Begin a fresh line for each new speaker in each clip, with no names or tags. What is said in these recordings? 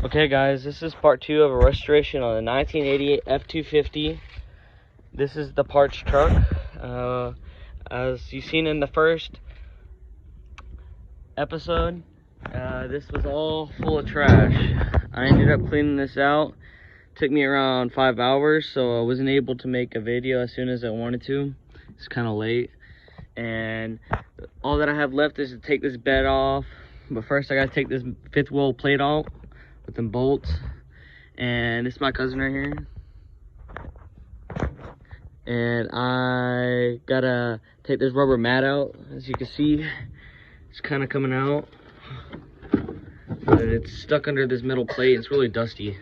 Okay guys, this is part 2 of a restoration on a 1988 F-250. This is the parts truck. As you've seen in the first episode, this was all full of trash. I ended up cleaning this out. Took me around 5 hours, so I wasn't able to make a video as soon as I wanted to. It's kind of late. And all that I have left is to take this bed off. But first I gotta take this fifth wheel plate off with them bolts. And this is my cousin right here. And I gotta take this rubber mat out. As you can see, it's kind of coming out. But it's stuck under this metal plate. It's really dusty.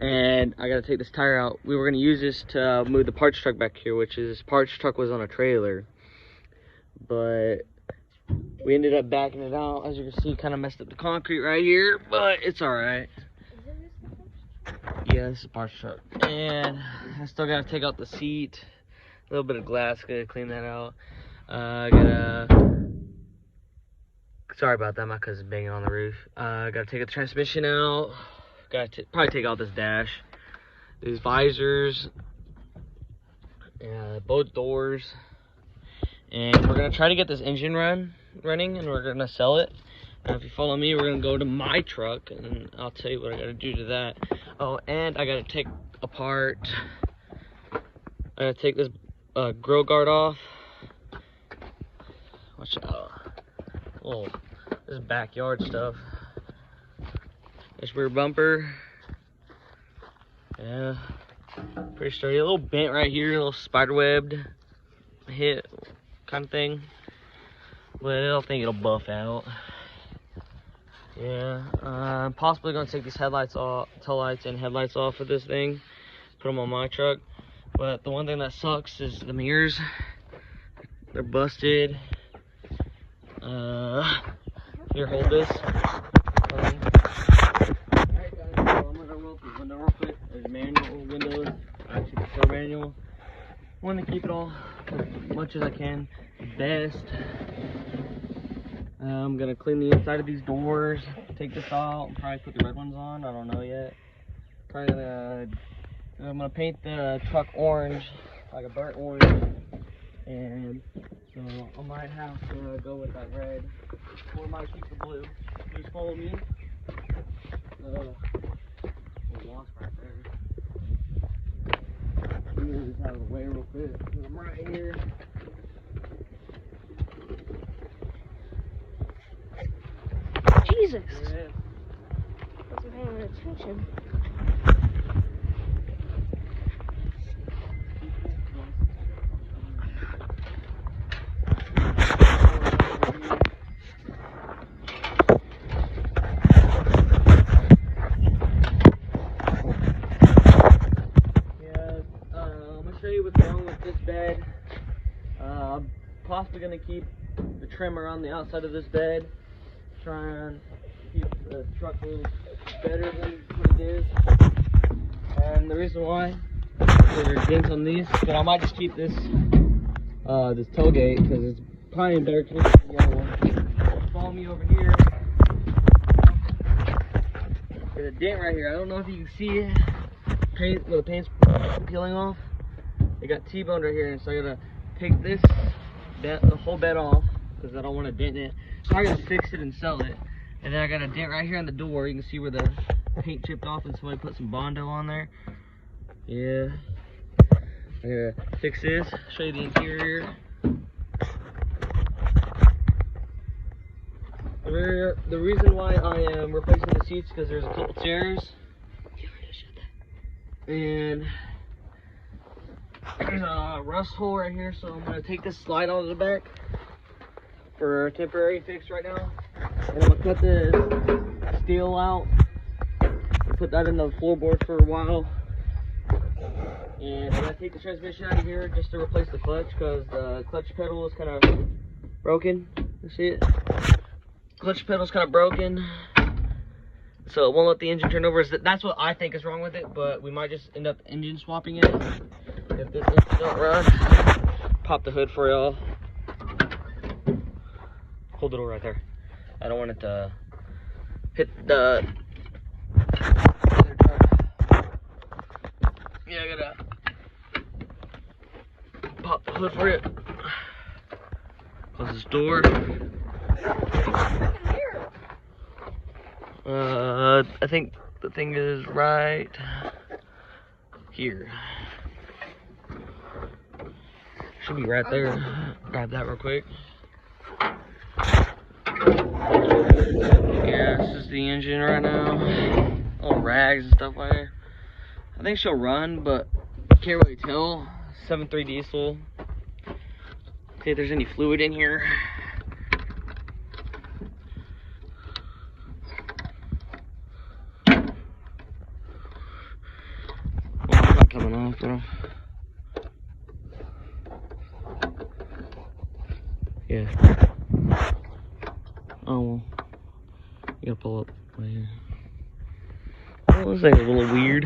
And I gotta take this tire out. We were gonna use this to move the parts truck back here, which is, this parts truck was on a trailer. But we ended up backing it out. As you can see, kind of messed up the concrete right here, but it's all right. Yeah, this is a parts truck. And I still gotta take out the seat, a little bit of glass, gotta clean that out. Sorry about that, my cousin's banging on the roof. Gotta take the transmission out. Gotta probably take out this dash, these visors, both doors. And we're gonna try to get this engine running, and we're gonna sell it. If you follow me, we're gonna go to my truck, and I'll tell you what I gotta do to that. Oh, and I gotta take apart. I gotta take this grill guard off. Watch out! Oh, this is backyard stuff. This rear bumper. Yeah, pretty sturdy. A little bent right here, a little spider-webbed hit kind of thing, but I don't think it'll buff out. Yeah, I'm possibly gonna take these headlights off, tail lights and headlights off of this thing, put them on my truck. But the one thing that sucks is the mirrors. They're busted. Here, hold this. Alright guys, so I'm gonna roll up the window real quick. There's manual windows, actually the pro manual. I want to keep it all as much as I can, best. I'm gonna clean the inside of these doors, take this out, and probably put the red ones on. I don't know yet. I'm gonna paint the truck orange, like a burnt orange, and so I might have to go with that red, or I might keep the blue. Just follow me. Wasp right there. Move this out of the way real quick. I'm right here.
Jesus! Yeah. Wasn't paying attention.
What's wrong with this bed. I'm possibly going to keep the trim around the outside of this bed, try and keep the truck a little better than what it is. And the reason why, there's dents on these, but I might just keep this this tailgate because it's probably in better condition than the other one. Follow me over here. There's a dent right here. I don't know if you can see it. Paint, where the paint's peeling off. It got T-boned right here, and so I gotta take this the whole bed off because I don't want to dent it. So I gotta fix it and sell it. And then I got a dent right here on the door. You can see where the paint chipped off, and somebody put some Bondo on there. Yeah. I gotta fix this. Show you the interior. The reason why I am replacing the seats because there's a couple chairs. And there's a rust hole right here, so I'm going to take this slide out of the back for a temporary fix right now. And I'm going to cut the steel out and put that in the floorboard for a while. And I'm going to take the transmission out of here just to replace the clutch because the clutch pedal is kind of broken. You see it? Clutch pedal is kind of broken, so it won't let the engine turn over. That's what I think is wrong with it, but we might just end up engine swapping it. If this engine don't run, pop the hood for y'all. Hold the door right there. I don't want it to hit the Yeah, I gotta pop the hood for it. Close this door. I think the thing is right here. Should be right there. Grab that real quick. Yeah, this is the engine right now. All rags and stuff like that. I think she'll run, but can't really tell. 7.3 diesel. See if there's any fluid in here. Well, it's not coming off though. Yeah. Oh well. You gotta pull up right here. Well, this thing's a little weird.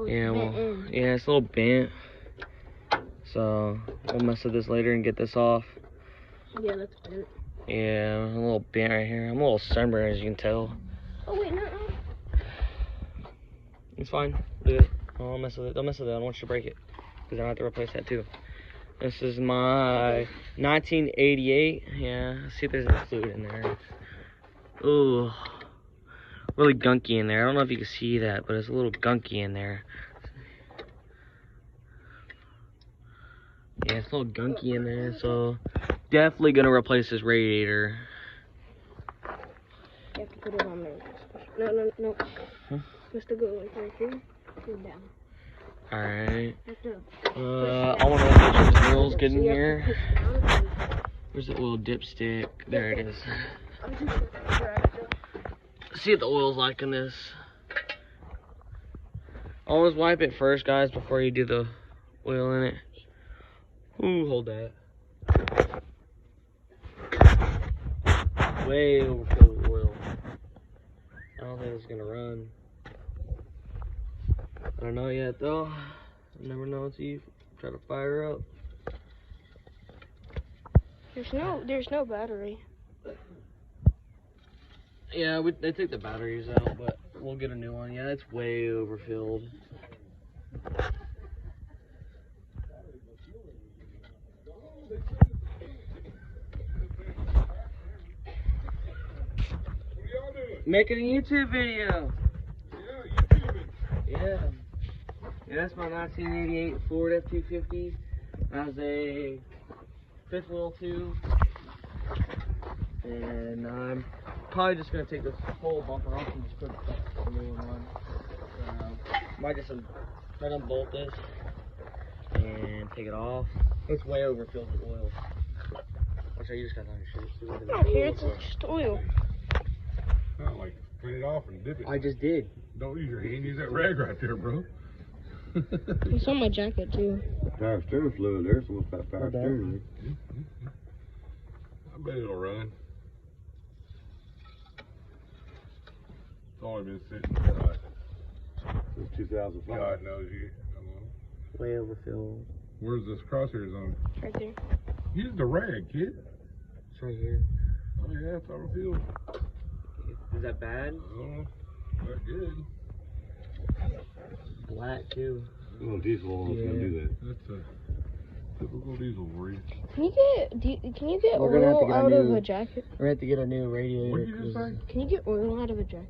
Yeah, well, yeah, it's a little bent. So we'll mess with this later and get this off.
Yeah, that's bent.
Yeah, a little bent right here. I'm a little sunburned, as you can tell.
Oh wait, no.
It's fine. Do it. Don't mess with it. Don't mess with it. I don't want you to break it, because I have to replace that too. This is my 1988. Yeah, let's see if there's any fluid in there. Ooh, really gunky in there. I don't know if you can see that, but it's a little gunky in there. Yeah, it's a little gunky in there, so definitely gonna replace this radiator.
You have to put it on there. No.
Huh?
Just to go like right here. Go down.
Alright. I want to make sure the oil's good in here. Where's the oil dipstick? There it is. See what the oil's like in this. Always wipe it first, guys, before you do the oil in it. Ooh, hold that. Way overfilled with oil. I don't think it's gonna run. I don't know yet though. You never know until you try to fire up.
There's no battery.
Yeah, they took the batteries out, but we'll get a new one. Yeah, it's way overfilled. Making a YouTube video. Yeah. Yeah, that's my 1988 Ford F-250. Has a fifth wheel too. And I'm probably just gonna take this whole bumper off and just put a new one on. Might just try to unbolt this and take it off. It's way overfilled with oil. I'll show you just got on your shirt.
I don't care, it's just oil.
Not like clean it off and dip it.
I just did.
Don't use your hand, use that rag right there, bro.
It's on my jacket too.
Power steering fluid there, so what's that power steering?
I bet it'll run. It's only been sitting for
Since 2005.
God knows you.
Way overfilled.
Where's this crosshairs on?
Right there.
Use the rag, kid.
It's right here.
Oh yeah, it's overfilled.
Is that bad?
Oh, not good.
Black too.
Well, diesel oil is gonna do that.
That's a typical diesel for you.
Can you get
We're gonna have to
oil
get a
out of
new-
a jacket?
We're gonna have to get a new radiator.
What did you just say?
Can you get oil out of a jacket?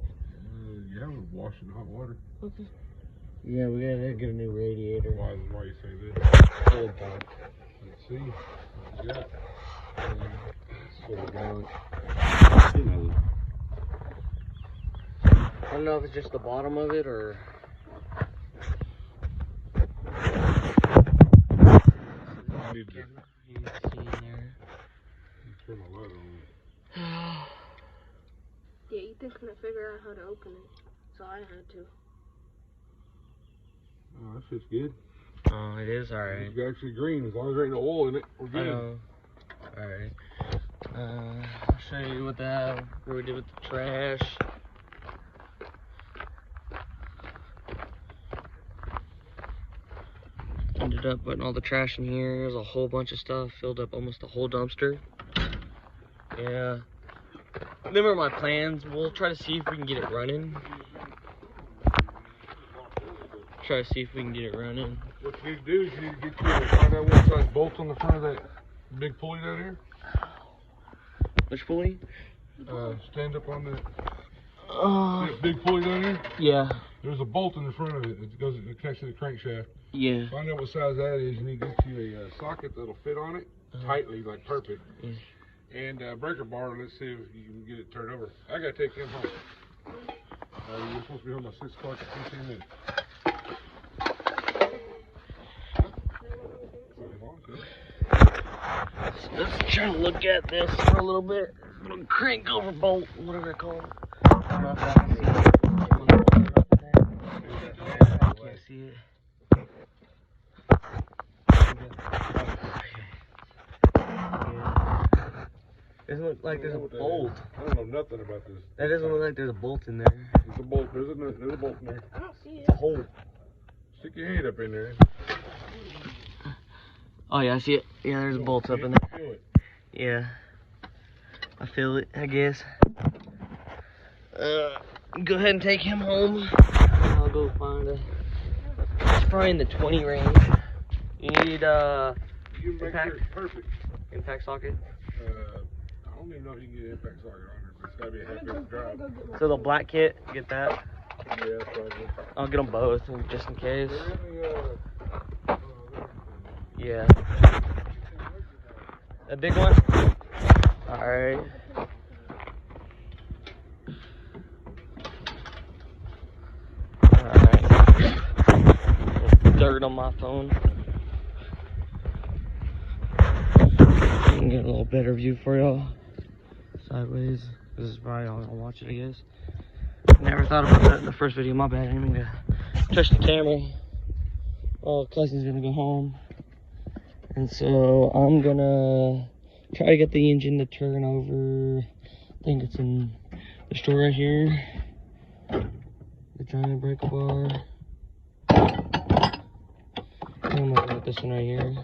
You have to wash it in hot water.
Okay.
Yeah, we gotta get a new radiator.
Why you say that?
Old bunk.
Let's see. What you got?
Sort of gunk.
You know,
I don't know if it's just the bottom of it or.
I need to turn my light on.
Yeah, Ethan couldn't figure out how to open it, so I had to.
Oh, that shit's good.
Oh, it is alright.
It's actually green. As long as there ain't no oil in it, we're
I
good.
know. Alright. I'll show you what we did with the trash. Ended up putting all the trash in here. There's a whole bunch of stuff. Filled up almost the whole dumpster. Yeah. them are my plans. We'll try to see if we can get it running. Try to see if we can get it running.
What you need to do is you need to get find out what size bolt on the front of that big pulley down here.
Which pulley?
Stand up on that
Oh.
big pulley down here.
Yeah.
There's a bolt in the front of it. It connects to the crankshaft.
Yeah.
Find out what size that is. You need to get you a socket that'll fit on it tightly, like perfect.
Yeah.
And breaker bar. Let's see if you can get it turned over. I gotta take him home. You're supposed to be home by 6 o'clock in 15 minutes.
Let's try to look at this for a little bit. Little crank over bolt, whatever it's called. I can't see it. Doesn't look like there's a bolt.
I don't know nothing about this.
That doesn't look like there's a bolt in there.
There's a bolt. There's a bolt in there.
I don't see it.
It's a hole.
Stick your hand up in there.
Oh yeah, I see it. Yeah, there's bolts up in there.
Feel it.
Yeah. I feel it, I guess. Go ahead and take him home. I'll go find a... It's probably in the 20 range. You need
You can make
impact?
sure it's perfect.
Impact socket.
I don't even know if you can get an impact socket on there, but it's gotta be a half-inch drive.
So the black kit, get that.
Yeah, that's right.
I'll get them both just in case. Yeah. A big one? Alright. Alright. Dirt on my phone. I can get a little better view for y'all. Sideways. This is probably all I'll watch it, I guess. Never thought about that in the first video. My bad. I didn't mean to touch the camera. Oh, Clayton's gonna go home. And so I'm gonna try to get the engine to turn over. I think it's in the store right here. The giant breaker bar. I'm gonna put this one right here.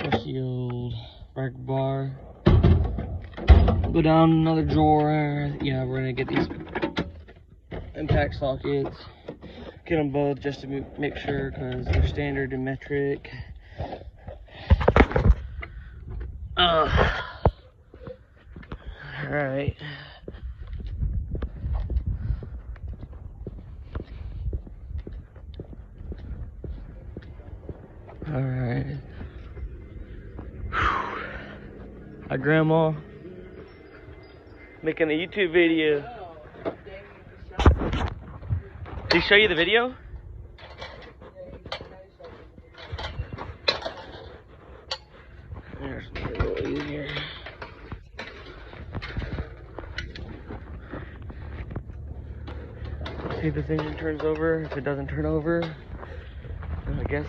That's the old breaker bar. Go down another drawer. Yeah, we're gonna get these impact sockets. Get them both just to make sure, because they're standard and metric. Alright. Alright. Hi, Grandma. Making a YouTube video. Did he show you the video? There's a little easier. See if this engine turns over. If it doesn't turn over, then I guess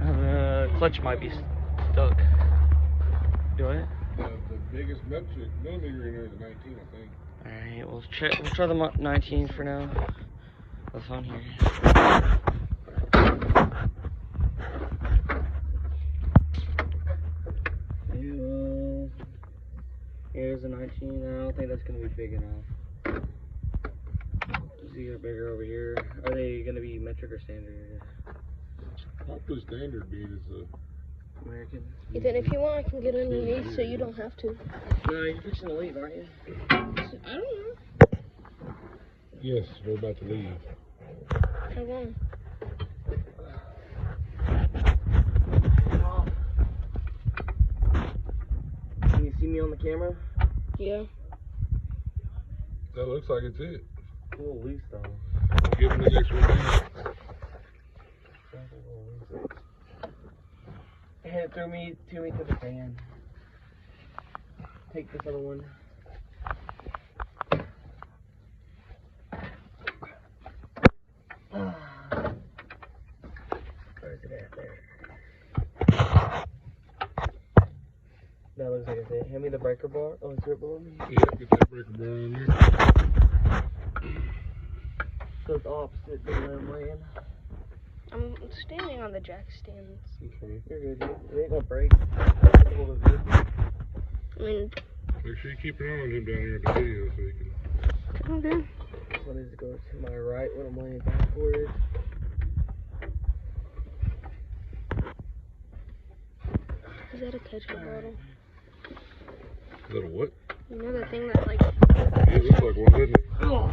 the clutch might be stuck. Do it?
The biggest millimeter in there is 19, I think.
Alright, we'll try the 19 for now. That's on here. Here's a 19. I don't think that's gonna be big enough. These are bigger over here. Are they gonna be metric or standard?
Probably standard beat is a
American.
Ethan, if you want, I can get underneath so you don't have to.
No, you're fixing to leave, aren't you?
I don't know.
Yes, we're about to leave.
How long?
Can you see me on the camera?
Yeah.
That looks like it's it.
Cool, leaf though.
I'll give him the next one.
Hand it through me to the fan. Take this other one. Where is it at there? That looks like it's it. Hand me the breaker bar. Oh, it's right below me.
Yeah, get that breaker bar on there.
So it's opposite the way I'm laying.
I'm standing on the jack stands.
Okay.
You're good. It ain't gonna break.
I mean,
Make sure you keep an eye on him down here at the video so he can.
Okay.
Let me just go to my right when I'm laying backward.
Is that a ketchup bottle?
Is that a what?
You know the thing that like
Yeah, it looks like one, doesn't it?
Oh.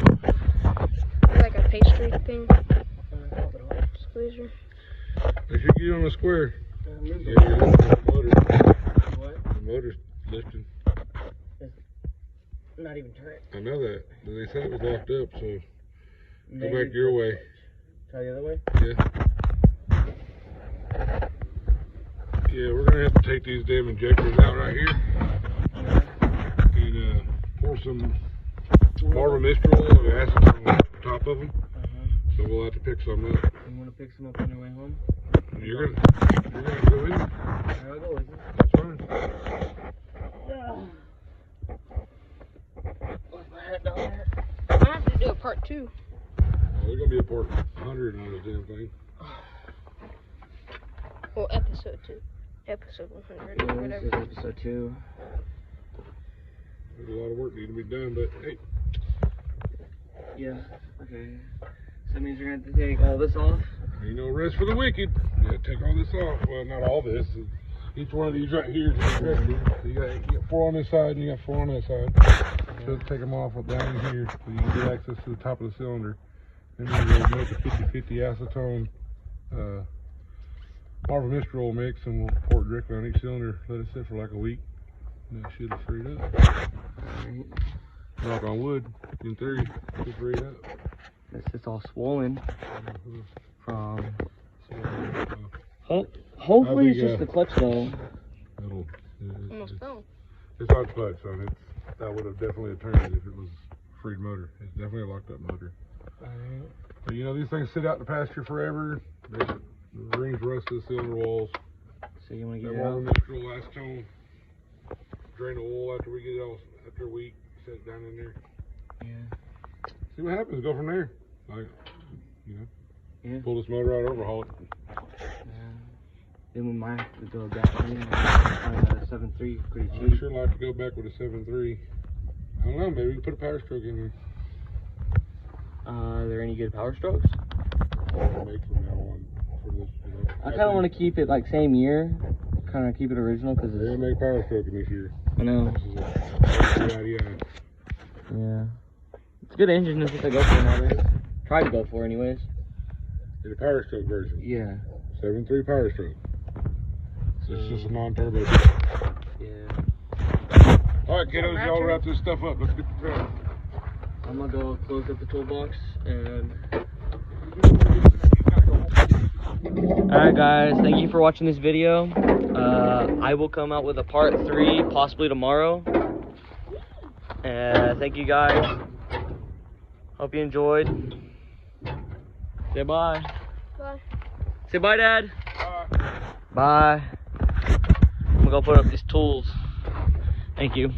like a pastry thing? Squeezer.
Make sure you get on the square. Yeah,
What?
the motor. The motor's lifting.
Not even turn it.
I know that. But they said it was locked up, so go
Maybe
back your way.
Try the other way?
Yeah. Yeah, we're gonna have to take these damn injectors out right here and pour some Marble Mistral and acid on top of them. So we'll have to pick some up.
You want to pick some up on your way home?
You're gonna go in.
There I go with you.
That's fine.
Put my head down there.
I have to do a part 2.
Well, there's gonna be a part 100 on this damn thing.
Well, episode 2. Episode 100 or
Yeah,
whatever.
this is episode 2.
There's a lot of work needing to be done, but hey.
Yeah. Okay. So that means you're gonna have to take all this off.
Ain't no rest for the wicked. You gotta take all this off. Well, not all this. Each one of these right here is injected. So you got 4 on this side and you got 4 on that side. So take them off down in here so you can get access to the top of the cylinder. And then we'll make a 50-50 acetone Marble Mistral mix, and we'll pour it directly on each cylinder. Let it sit for like a week. And that should have freed up.
Alright.
Knock on wood. In theory, should free it up.
It's just all swollen from.
So,
Hopefully
I
it's
think,
just the clutch though.
Almost fell.
It's not clutch, son. That would have definitely turned it if it was a freed motor. It's definitely a locked up motor.
Alright.
But you know, these things sit out in the pasture forever. The rings rust to the cylinder walls.
So you want to
That
get it
Marble
out?
Mistral acetone. Drain the oil after we get it all, after a week. Set it down in there.
Yeah.
See what happens. Go from there. Like, you know,
Yeah.
pull this motor out, overhaul it.
Then we might have to go back in and find a 7.3 pretty
I'd
cheap.
sure like to go back with a 7.3. I don't know. Maybe we can put a power stroke in there.
Are there any good power strokes?
I'll make from now on for this. You know.
I kind of want to keep it like same year. Kind of keep it original because
They're gonna make power stroking this year.
I know.
This is a
Yeah. It's a good engine. That's what they go for nowadays. Try to go for anyways.
in a power stroke version.
Yeah.
7.3 power stroke. It's just a non-turbo.
Yeah.
All right, kiddos, y'all wrap this stuff up. Let's get the truck.
I'm gonna go close up the toolbox and. Alright guys, thank you for watching this video. I will come out with a part 3 possibly tomorrow. And thank you guys. Hope you enjoyed. Say bye.
Bye.
Say bye, Dad. Bye. I'm gonna go put up these tools. Thank you.